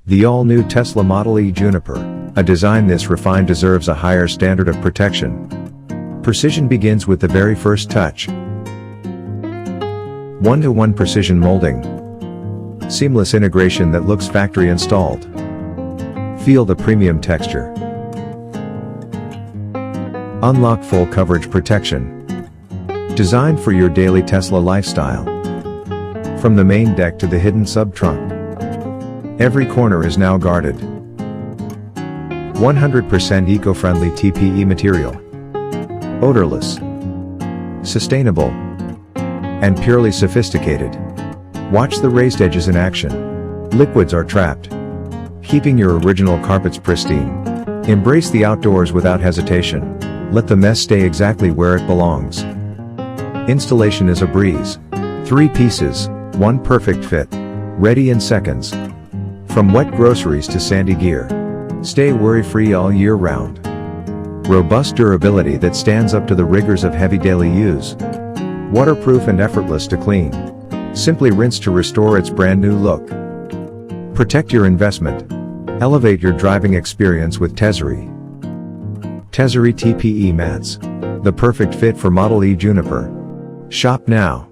The all-new Tesla Model Y Juniper, a design this refined deserves a higher standard of protection. Precision begins with the very first touch. 1-to-1 precision molding. Seamless integration that looks factory installed. Feel the premium texture. Unlock full coverage protection. Designed for your daily Tesla lifestyle. From the main deck to the hidden sub-trunk, every corner is now guarded. 100% eco-friendly TPE material. Odorless, sustainable, and purely sophisticated. Watch the raised edges in action. Liquids are trapped, keeping your original carpets pristine. Embrace the outdoors without hesitation. Let the mess stay exactly where it belongs. Installation is a breeze. 3 pieces, 1 perfect fit. Ready in seconds. From wet groceries to sandy gear. Stay worry-free all year round. Robust durability that stands up to the rigors of heavy daily use. Waterproof and effortless to clean. Simply rinse to restore its brand new look. Protect your investment. Elevate your driving experience with Tesery. Tesery TPE mats. The perfect fit for Model Y Juniper. Shop now.